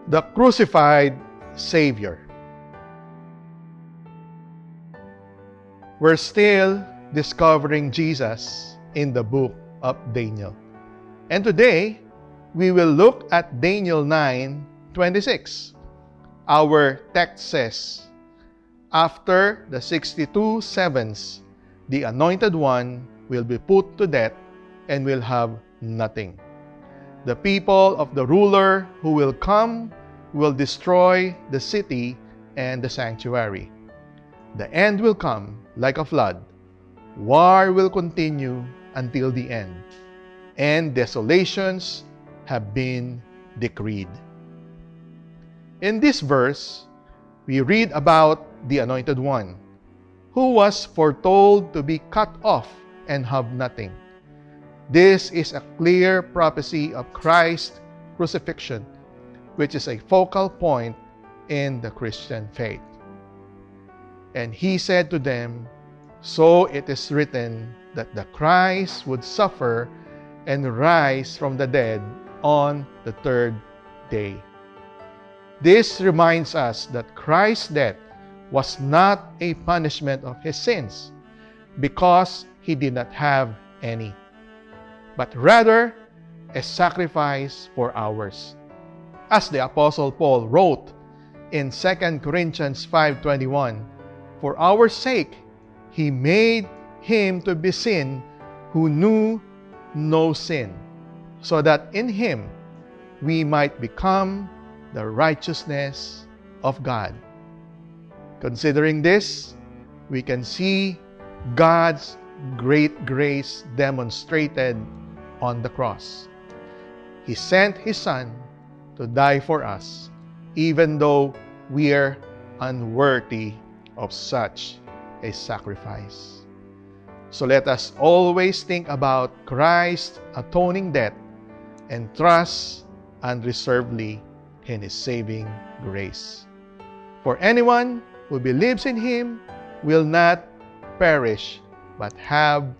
the crucified Savior. We're still discovering Jesus in the book of Daniel. And today, we will look at Daniel 9:26. Our text says, "After the 62 sevens, the Anointed One will be put to death and will have nothing. The people of the ruler who will come will destroy the city and the sanctuary. The end will come like a flood. War will continue until the end, and desolations have been decreed." In this verse, we read about the Anointed One, who was foretold to be cut off and have nothing. This is a clear prophecy of Christ's crucifixion, which is a focal point in the Christian faith. And he said to them, "So it is written that the Christ would suffer and rise from the dead on the third day." This reminds us that Christ's death was not a punishment of his sins, because he did not have any, but rather a sacrifice for ours. As the Apostle Paul wrote in 2 Corinthians 5:21, "For our sake he made him to be sin who knew no sin, so that in him we might become the righteousness of God." Considering this, we can see God's great grace demonstrated on the cross. He sent His Son to die for us, even though we are unworthy of such a sacrifice. So let us always think about Christ's atoning death and trust unreservedly in His saving grace. For anyone who believes in Him will not perish, but have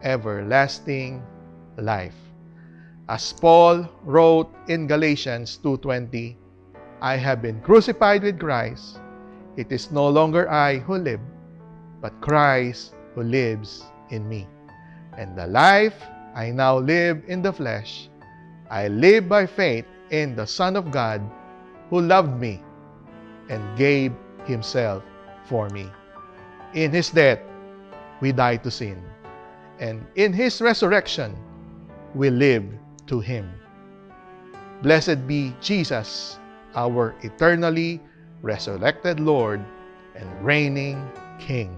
everlasting life. As Paul wrote in Galatians 2:20, "I have been crucified with Christ. It is no longer I who live, but Christ who lives in me. And the life I now live in the flesh, I live by faith in the Son of God, who loved me and gave Himself for me. In His death, we died to sin, and in His resurrection, we live to Him." Blessed be Jesus, our eternally resurrected Lord and reigning King.